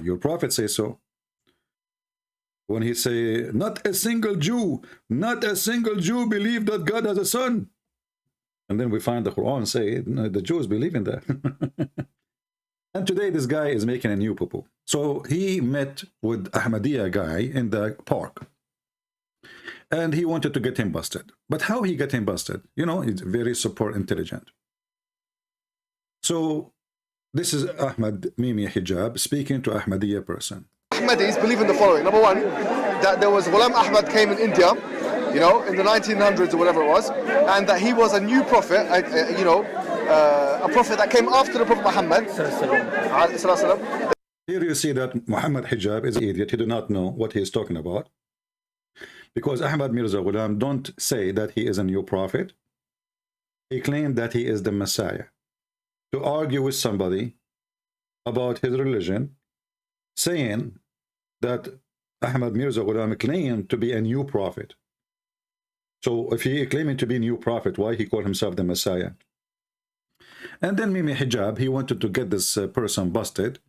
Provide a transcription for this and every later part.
Your prophet says so. When he say, not a single Jew believe that God has a son. And then we find the Quran say, no, the Jews believe in that. And today this guy is making a new poo-poo. So he met with Ahmadiyya guy in the park. And he wanted to get him busted. But how he got him busted? You know, he's very super intelligent. So this is Ahmad Mimi Hijab speaking to Ahmadiyya person. Ahmadis believe in the following. Number one, that there was Ghulam Ahmad came in India, you know, in the 1900s or whatever it was, and that he was a new prophet, you know, a prophet that came after the Prophet Muhammad. Here you see that Muhammad Hijab is an idiot. He do not know what he is talking about. Because Ahmad Mirza Ghulam don't say that he is a new prophet. He claimed that he is the Messiah. To argue with somebody about his religion, saying that Ahmad Mirza Ghulam claimed to be a new prophet. So if he claiming to be a new prophet, why he called himself the Messiah? And then Mimi Hijab, he wanted to get this person busted.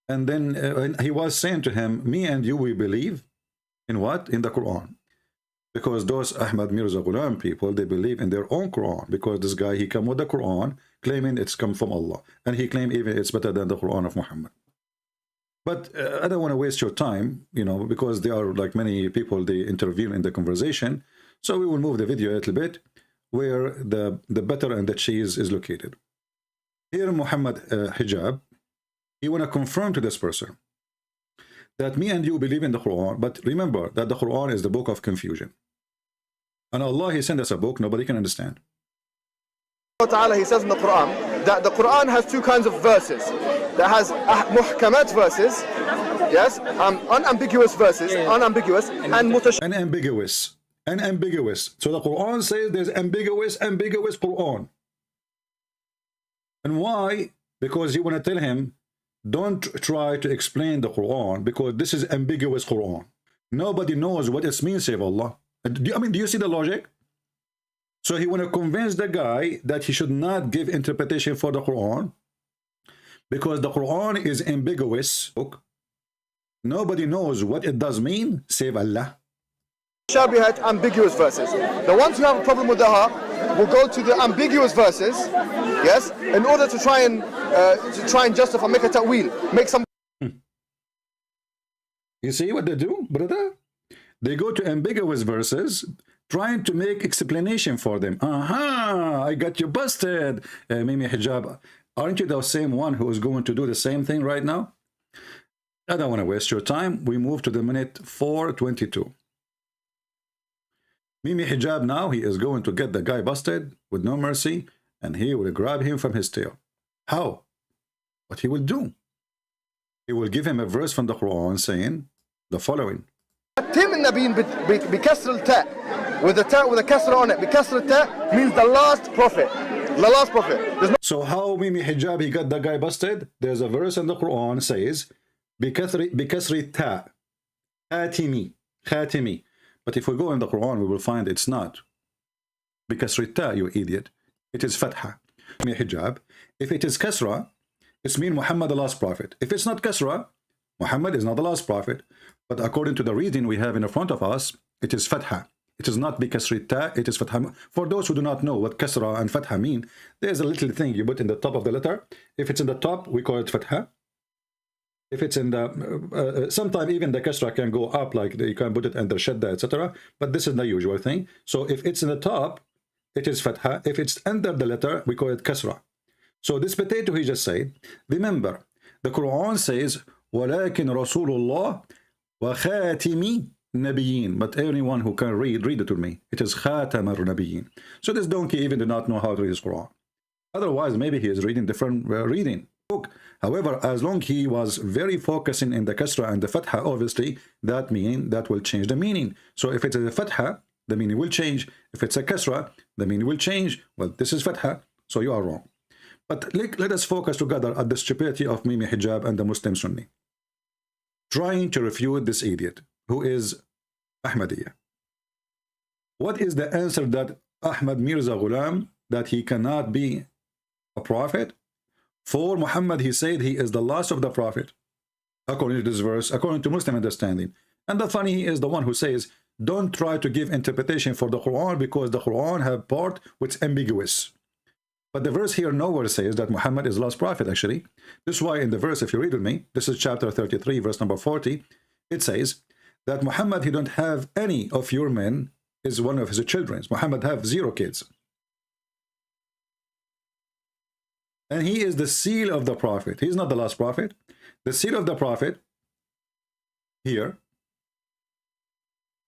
And then he was saying to him, me and you, we believe in what? In the Quran. Because those Ahmad Mirza Ghulam people, they believe in their own Quran. Because this guy, he come with the Quran, claiming it's come from Allah. And he claimed even it's better than the Quran of Muhammad. But I don't want to waste your time, you know, because there are like many people, they intervene in the conversation. So we will move the video a little bit where the butter and the cheese is located. Here Muhammad Hijab, he want to confirm to this person that me and you believe in the Quran, but remember that the Quran is the book of confusion. And Allah, he sent us a book nobody can understand. He says in the Quran that the Quran has two kinds of verses. That has muhkamat verses, yes, unambiguous verses, unambiguous, and unambiguous. So the Quran says there's ambiguous Quran. And why? Because you want to tell him, don't try to explain the Quran because this is ambiguous Quran. Nobody knows what it means, save Allah. I mean, do you see the logic? So he want to convince the guy that he should not give interpretation for the Quran because the Quran is ambiguous book. Nobody knows what it does mean, save Allah. Shabihat, ambiguous verses. The ones who have a problem with dahwa will go to the ambiguous verses, yes, in order to try and justify, make a ta'wil, make some. You see what they do, brother? They go to ambiguous verses, trying to make explanation for them. Aha, I got you busted, Mimi Hijab. Aren't you the same one who is going to do the same thing right now? I don't want to waste your time. We move to the minute 4:22. Mimi Hijab now, he is going to get the guy busted with no mercy, and he will grab him from his tail. How? What he will do? He will give him a verse from the Quran saying the following. With a kasra on it. Kasra ta means the last prophet. The last prophet. So how Mimi Hijab, he got the guy busted? There's a verse in the Quran says, Bikasri ta, khatimi. But if we go in the Quran, we will find it's not. Bikasri ta, you idiot. It is fatha. Mimi Hijab. If it is kasra, it's mean Muhammad the last prophet. If it's not kasra, Muhammad is not the last prophet. But according to the reading we have in front of us, it is fatha. It is not bikasri ta, it is fatha. For those who do not know what kasra and fatha mean, there's a little thing you put in the top of the letter. If it's in the top, we call it fatha. If it's in the, sometimes even the kasra can go up, like you can put it under shadda, etc. But this is the usual thing. So if it's in the top, it is fatha. If it's under the letter, we call it kasra. So this potato he just said, remember, the Quran says, وَلَكِنْ رَسُولُ اللَّهِ وَخَاتِمِ نَبِيِّينَ. But anyone who can read it to me. It is خَاتَمَ النَّبِيِّينَ. So this donkey even did not know how to read his Quran. Otherwise, maybe he is reading different reading book. However, as long he was very focusing in the kasra and the fatha, obviously, that meaning, that will change the meaning. So if it's a fatha, the meaning will change. If it's a kasra, the meaning will change. Well, this is fatha, so you are wrong. But let us focus together at the stupidity of Mimi Hijab and the Muslim Sunni, trying to refute this idiot, who is Ahmadiyya. What is the answer that Ahmad Mirza Ghulam, that he cannot be a prophet? For Muhammad, he said he is the last of the prophet. according to this verse, according to Muslim understanding. And the funny is the one who says, don't try to give interpretation for the Quran because the Quran have part which is ambiguous. But the verse here nowhere says that Muhammad is the last prophet, actually. This is why in the verse, if you read with me, this is chapter 33, verse number 40, it says that Muhammad, he don't have any of your men is one of his children. Muhammad have 0 kids. And he is the seal of the prophet. He's not the last prophet. The seal of the prophet here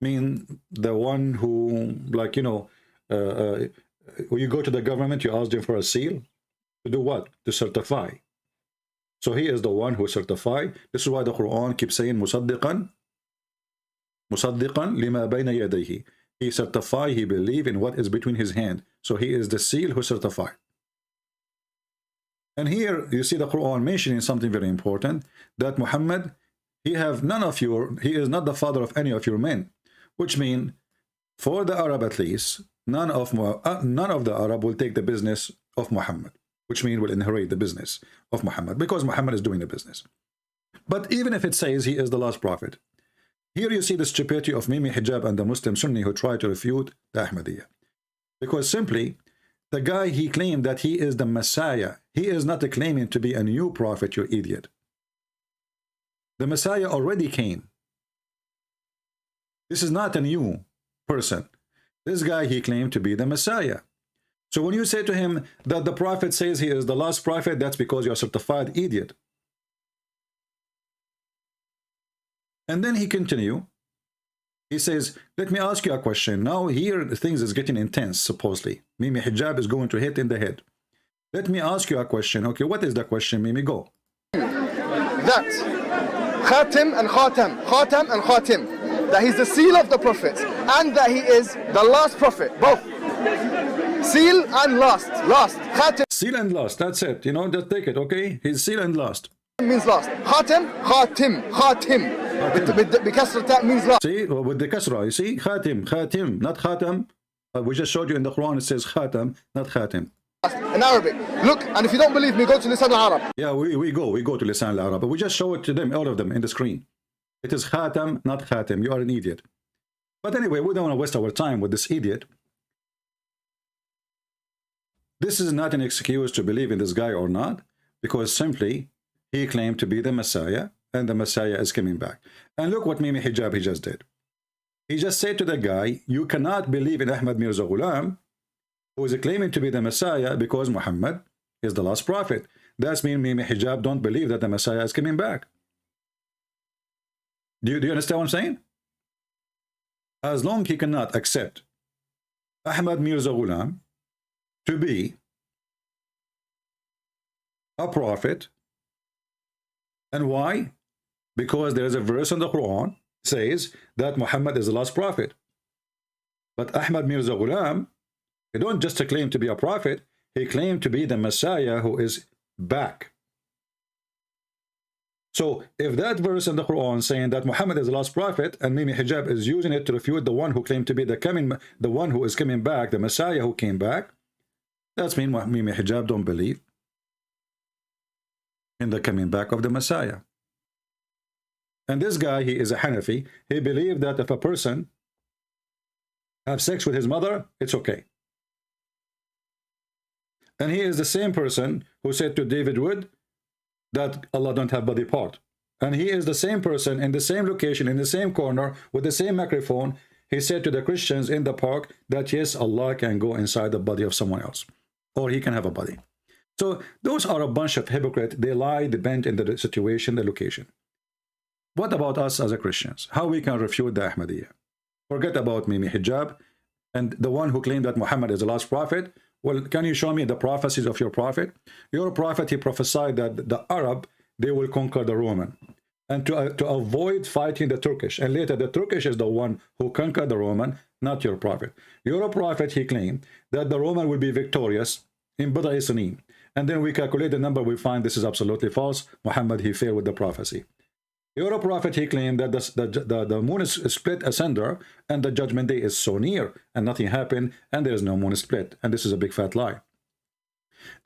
mean the one who, like, you know, when you go to the government, you ask them for a seal. To do what? To certify. So he is the one who certified. This is why the Quran keeps saying, Musaddiqan lima bayna yadayhi. He certified, he believed in what is between his hand. So he is the seal who certified. And here you see the Quran mentioning something very important, that Muhammad, he is not the father of any of your men, which means for the Arab at least, none of the Arab will take the business of Muhammad, which means will inherit the business of Muhammad because Muhammad is doing the business. But even if it says he is the last prophet, here you see the stupidity of Muhammah Hijab and the Muslim Sunni who try to refute the Ahmadiyya. Because simply, the guy, he claimed that he is the Messiah. He is not claiming to be a new prophet, you idiot. The Messiah already came. This is not a new person. This guy, he claimed to be the Messiah. So when you say to him that the prophet says he is the last prophet, that's because you're a certified idiot. And then he continue. He says, let me ask you a question. Now here things is getting intense, supposedly. Muhammah Hijab is going to hit in the head. Let me ask you a question. Okay, what is the question, Mimi? Go. That Khatim and Khatim, that he's the seal of the prophets and that he is the last prophet, both. Seal and last. Khatim. Seal and last, that's it. You know, just take it, okay? He's seal and last. Means last. Khatim. Because that means last. See, with the kasra, you see, Khatim, not Khatam. We just showed you in the Quran, it says Khatam, not Khatim. In Arabic. Look, and if you don't believe me, go to Lisan al-Arab. Yeah, we go to Lisan al-Arab. But we just show it to them, all of them, in the screen. It is Khatam, not Khatim. You are an idiot. But anyway, we don't want to waste our time with this idiot. This is not an excuse to believe in this guy or not, because simply he claimed to be the Messiah, and the Messiah is coming back. And look what Muhammah Hijab he just did. He just said to the guy, you cannot believe in Ahmad Mirza Ghulam, who is claiming to be the Messiah, because Muhammad is the last prophet. That's mean Muhammah Hijab don't believe that the Messiah is coming back. Do you understand what I'm saying? As long as he cannot accept Ahmad Mirza Ghulam to be a prophet, and why? Because there is a verse in the Quran says that Muhammad is the last prophet. But Ahmad Mirza Ghulam, he don't just claim to be a prophet, he claimed to be the Messiah who is back. So if that verse in the Quran saying that Muhammad is the last prophet, and Muhammah Hijab is using it to refute the one who claimed to be the one who is coming back, the Messiah who came back, that's mean Muhammah Hijab don't believe in the coming back of the Messiah. And this guy, he is a Hanafi. He believed that if a person have sex with his mother, it's okay. And he is the same person who said to David Wood that Allah don't have body part. And he is the same person in the same location, in the same corner, with the same microphone. He said to the Christians in the park that yes, Allah can go inside the body of someone else, or he can have a body. So those are a bunch of hypocrites. They lie, they bend in the situation, the location. What about us as a Christians? How we can refute the Ahmadiyya? Forget about Muhammah Hijab and the one who claimed that Muhammad is the last prophet. Well, can you show me the prophecies of your prophet? Your prophet, he prophesied that the Arab, they will conquer the Roman. And to avoid fighting the Turkish. And later the Turkish is the one who conquered the Roman, not your prophet. Your prophet, he claimed that the Roman will be victorious in Bid'i Sinin. And then we calculate the number, we find this is absolutely false. Muhammad, he failed with the prophecy. Your prophet, he claimed that the moon is split asunder and the judgment day is so near and nothing happened and there is no moon split. And this is a big fat lie.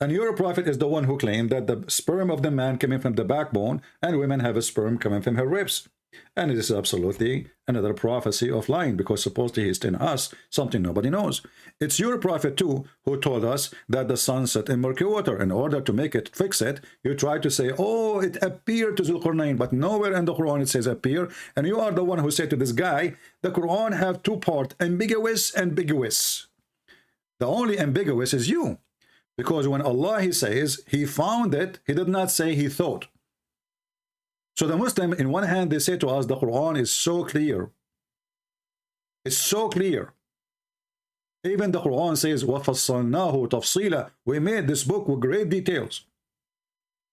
And your prophet is the one who claimed that the sperm of the man coming from the backbone, and women have a sperm coming from her ribs. And it is absolutely another prophecy of lying, because supposedly he's telling us something nobody knows. It's your prophet too who told us that the sun set in murky water. In order to make it, fix it, you try to say, oh, it appeared to Zulqarnain, but nowhere in the Quran it says appear. And you are the one who said to this guy, the Quran have two parts, ambiguous, ambiguous. The only ambiguous is you. Because when Allah, he says, he found it, he did not say he thought. So the Muslim, in one hand, they say to us, the Quran is so clear. It's so clear. Even the Quran says, وَفَصَّلْنَاهُ تَفْصِيلًا. We made this book with great details.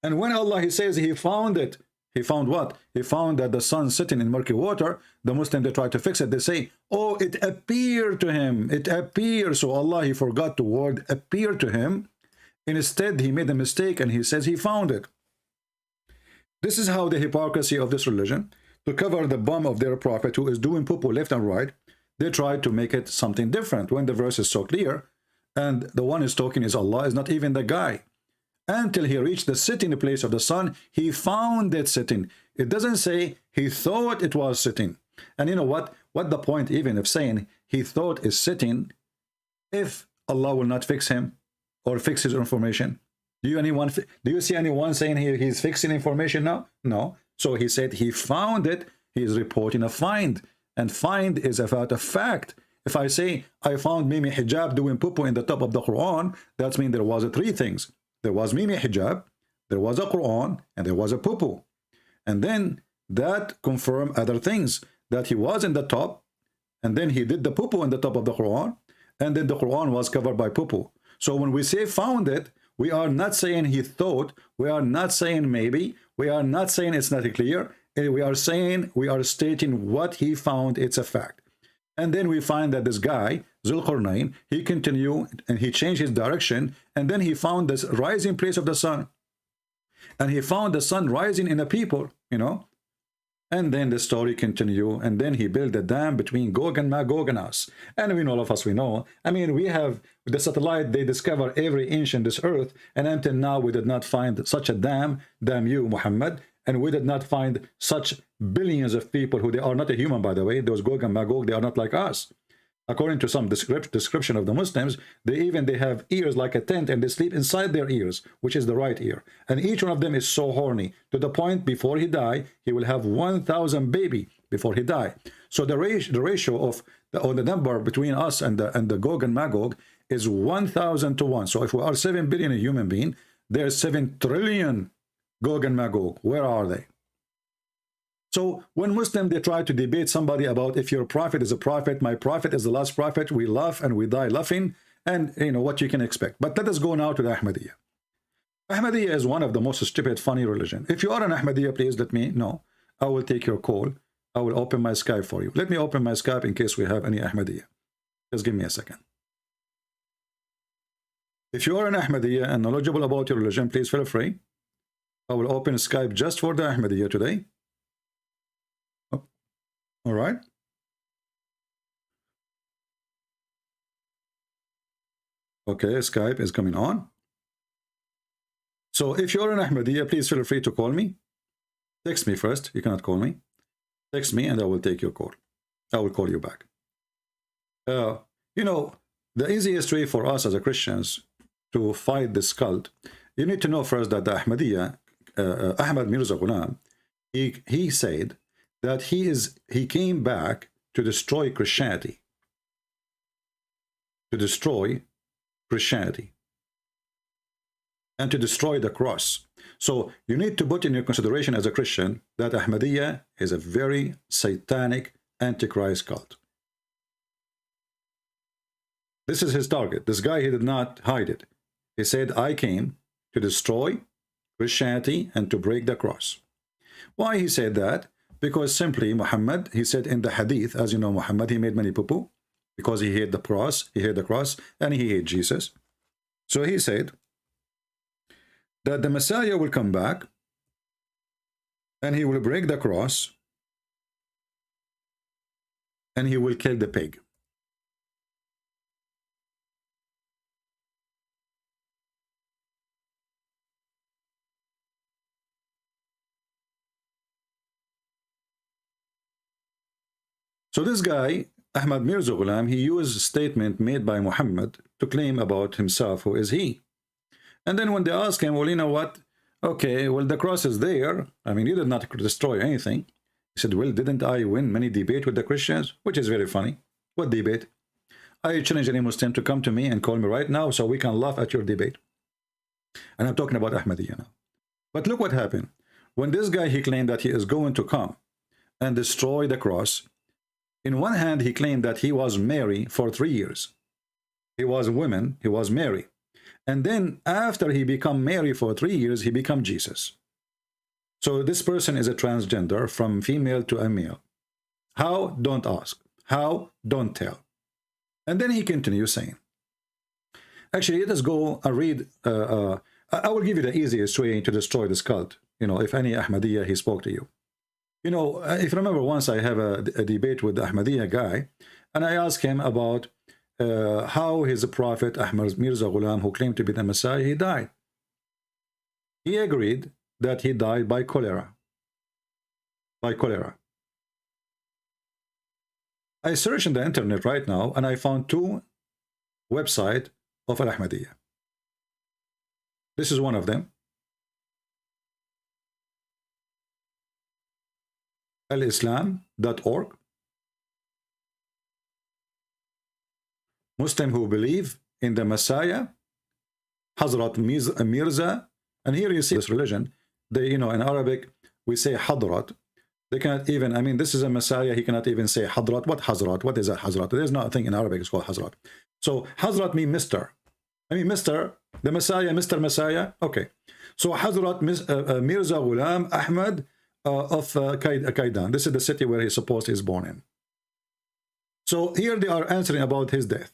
And when Allah, he says, he found it, he found what? He found that the sun sitting in murky water. The Muslim, they try to fix it. They say, oh, it appeared to him. It appeared. So Allah, he forgot the word appear to him. Instead, he made a mistake and he says he found it. This is how the hypocrisy of this religion, to cover the bum of their prophet who is doing poo-poo left and right, they try to make it something different when the verse is so clear, and the one is talking is Allah, is not even the guy. Until he reached the sitting place of the sun, he found it sitting. It doesn't say he thought it was sitting. And you know what? What the point even of saying he thought is sitting if Allah will not fix him or fix his information? Do you see anyone saying he's fixing information now? No. So he said he found it. He is reporting a find. And find is about a fact. If I say I found Mimi Hijab doing poo-poo in the top of the Quran, that means there was three things. There was Mimi Hijab, there was a Quran, and there was a poo-poo. And then that confirmed other things. That he was in the top, and then he did the poo-poo in the top of the Quran, and then the Quran was covered by poo-poo. So when we say found it, we are not saying he thought, we are not saying maybe, we are not saying it's not clear, we are saying, we are stating what he found, it's a fact. And then we find that this guy, Zulqarnain, he continued and he changed his direction, and then he found this rising place of the sun. And he found the sun rising in a people, you know. And then the story continued, and then he built a dam between Gog and Magog and us. And we know, all of us, we know. I mean, we have the satellite, they discover every inch in this earth, and until now we did not find such a dam, damn you, Muhammad, and we did not find such billions of people who they are not a human, by the way. Those Gog and Magog, they are not like us. According to some description of the Muslims, they have ears like a tent, and they sleep inside their ears, which is the right ear. And each one of them is so horny, to the point before he die, he will have 1,000 baby before he die. So the ratio of the number between us and the Gog and Magog is 1,000 to 1. So if we are 7 billion human being, there's 7 trillion Gog and Magog. Where are they? So when Muslim, they try to debate somebody about if your prophet is a prophet, my prophet is the last prophet, we laugh and we die laughing, and you know what you can expect. But let us go now to the Ahmadiyya. Ahmadiyya is one of the most stupid, funny religion. If you are an Ahmadiyya, please let me know. I will take your call. I will open my Skype for you. Let me open my Skype in case we have any Ahmadiyya. Just give me a second. If you are an Ahmadiyya and knowledgeable about your religion, please feel free. I will open Skype just for the Ahmadiyya today. All right. Okay, Skype is coming on. So if you're an Ahmadiyya, please feel free to call me. Text me first. You cannot call me. Text me and I will take your call. I will call you back. You know, the easiest way for us as a Christians to fight this cult, you need to know first that the Ahmadiyya, Ahmad Mirza Ghulam, he said that he came back to destroy Christianity. To destroy Christianity. And to destroy the cross. So you need to put in your consideration as a Christian that Ahmadiyya is a very satanic antichrist cult. This is his target. This guy, he did not hide it. He said, I came to destroy Christianity and to break the cross. Why he said that? Because simply Muhammad, he said in the hadith, as you know, Muhammad, he made many poo-poo because he hated the cross, and he hated Jesus. So he said that the Messiah will come back and he will break the cross and he will kill the pig. So this guy, Ahmad Mirza Ghulam, he used a statement made by Muhammad to claim about himself, who is he. And then when they ask him, well, you know what? Okay, well, the cross is there. I mean, you did not destroy anything. He said, well, didn't I win many debate with the Christians? Which is very funny. What debate? I challenge any Muslim to come to me and call me right now so we can laugh at your debate. And I'm talking about Ahmadiyya now. But look what happened. When this guy, he claimed that he is going to come and destroy the cross, in one hand, he claimed that he was married for 3 years. He was a woman, he was married. And then after he become married for 3 years, he become Jesus. So this person is a transgender from female to a male. How? Don't ask. How? Don't tell. And then he continues saying, actually, let us go and read. I will give you the easiest way to destroy this cult. You know, if any Ahmadiyya, he spoke to you. You know, if you remember, once I have a debate with the Ahmadiyya guy, and I asked him about how his prophet, Ahmad Mirza Ghulam, who claimed to be the Messiah, he died. He agreed that he died by cholera. By cholera. I searched in the internet right now, and I found 2 websites of Al-Ahmadiyya. This is one of them. alislam.org. Muslim who believe in the Messiah, Hazrat Mirza. And here you see this religion. They, you know, in Arabic, we say Hadrat. They cannot even, I mean, this is a Messiah. He cannot even say Hadrat. What Hazrat? What is that Hazrat? There's nothing in Arabic. It's called Hazrat. So Hazrat means Mr. I mean, Mr. The Messiah, Mr. Messiah. Okay. So Hazrat Mirza Ghulam Ahmad of Kaidan. This is the city where he supposed he's born in. So here they are answering about his death.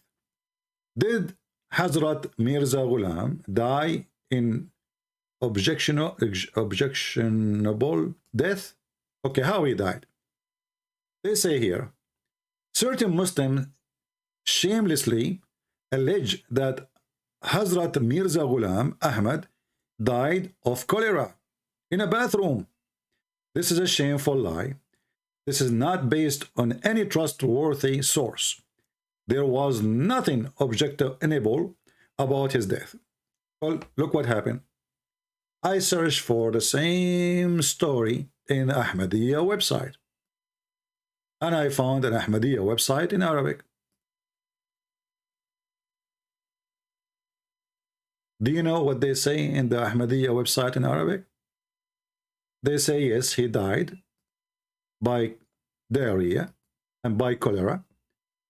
Did Hazrat Mirza Ghulam die in objectionable death? Okay, how he died? They say here, certain Muslims shamelessly allege that Hazrat Mirza Ghulam Ahmad died of cholera in a bathroom. This is a shameful lie. This is not based on any trustworthy source. There was nothing objectionable about his death. Well, look what happened. I searched for the same story in Ahmadiyya website. And I found an Ahmadiyya website in Arabic. Do you know what they say in the Ahmadiyya website in Arabic? They say, yes, he died by diarrhea and by cholera.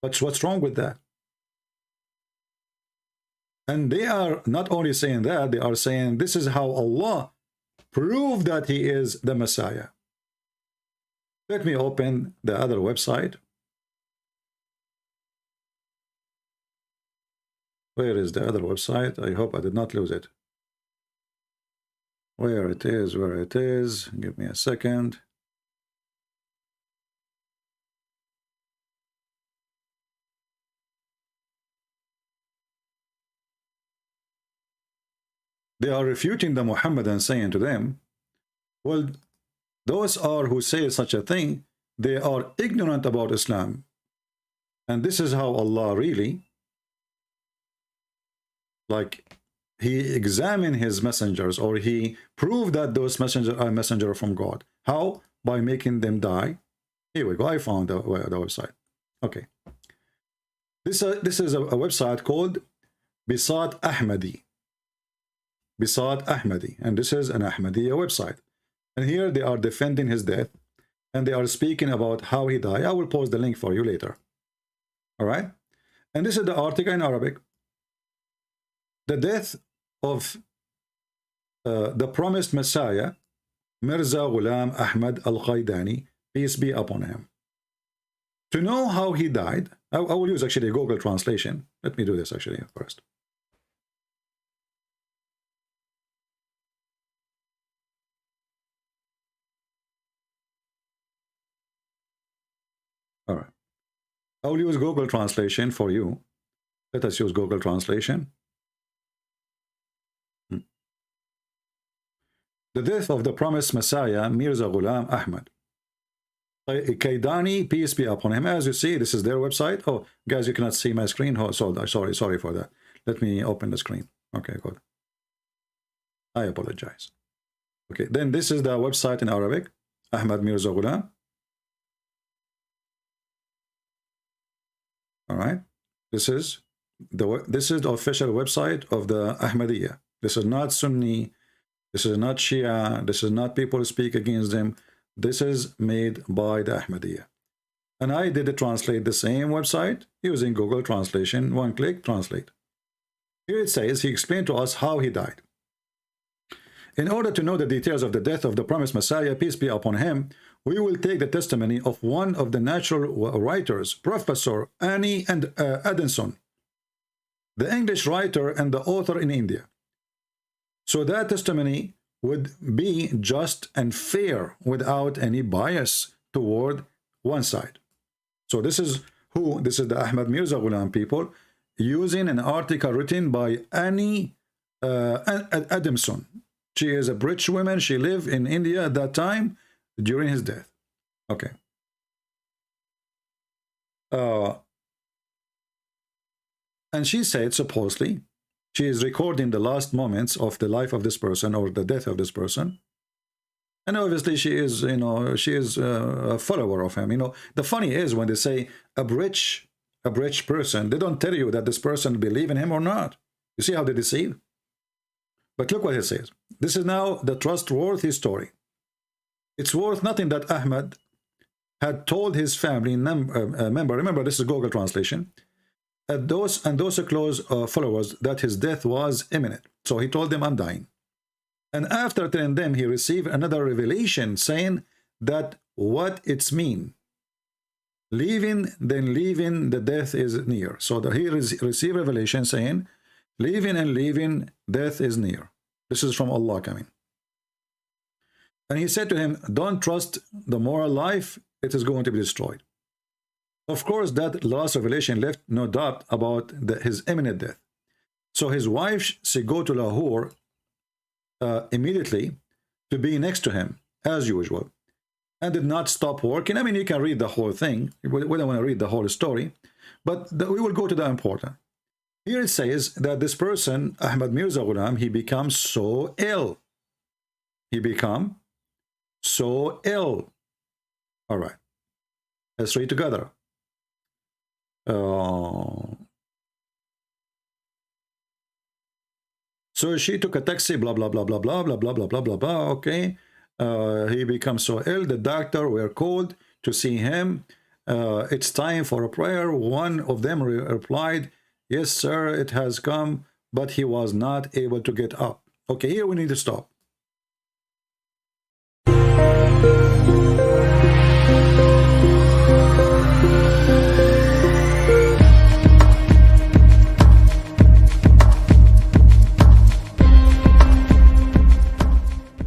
But what's wrong with that? And they are not only saying that, they are saying this is how Allah proved that he is the Messiah. Let me open the other website. Where is the other website? I hope I did not lose it. Where it is, where it is. Give me a second. They are refuting the Muhammadans, saying to them, well, those are who say such a thing, they are ignorant about Islam. And this is how Allah really, like, he examined his messengers, or he proved that those messengers are messengers from God. How? By making them die. Here we go. I found the website. Okay. This is a website called Bisat Ahmadi. Bisat Ahmadi. And this is an Ahmadiyya website. And here they are defending his death. And they are speaking about how he died. I will post the link for you later. All right. And this is the article in Arabic. The death of the promised Messiah, Mirza Ghulam Ahmad al-Qaidani, peace be upon him. To know how he died, I will use actually a Google translation. Let me do this actually first. All right. I will use Google translation for you. Let us use Google translation. The death of the promised Messiah, Mirza Ghulam Ahmad. Kaidani, peace be upon him. As you see, this is their website. Oh, guys, you cannot see my screen. Oh, sorry for that. Let me open the screen. Okay, good. I apologize. Okay, then this is the website in Arabic. Ahmad Mirza Ghulam. All right. This is the official website of the Ahmadiyya. This is not Sunni. This is not Shia. This is not people who speak against them. This is made by the Ahmadiyya. And I did translate the same website using Google Translation. One click, translate. Here it says, he explained to us how he died. In order to know the details of the death of the promised Messiah, peace be upon him, we will take the testimony of one of the natural writers, Professor Annie and Addison, the English writer and the author in India. So that testimony would be just and fair without any bias toward one side. So this is who? This is the Ahmad Mirza Ghulam people using an article written by Annie Adamson. She is a British woman. She lived in India at that time during his death. Okay. And she said, supposedly, she is recording the last moments of the life of this person or the death of this person. And obviously she is, you know, she is a follower of him. You know, the funny is when they say a British person, they don't tell you that this person believe in him or not. You see how they deceive? But look what it says. This is now the trustworthy story. It's worth nothing that Ahmad had told his family member, remember this is Google Translation, and those close followers that his death was imminent. So he told them, I'm dying. And after telling them, he received another revelation saying that what it's mean. Leaving, then leaving, the death is near. So he received revelation saying, leaving and leaving, death is near. This is from Allah coming. And he said to him, don't trust the moral life, it is going to be destroyed. Of course, that last revelation left no doubt about his imminent death. So his wife, she go to Lahore immediately to be next to him, as usual, and did not stop working. I mean, you can read the whole thing. We don't want to read the whole story, but we will go to the important. Here it says that this person, Ahmad Mirza Ghulam, he becomes so ill. He become so ill. All right. Let's read together. So she took a taxi, blah, blah, blah, blah, blah, blah, blah, blah, blah, blah, blah. Okay. He becomes so ill. The doctor were called to see him. It's time for a prayer. One of them replied, yes, sir, it has come, but he was not able to get up. Okay, here we need to stop.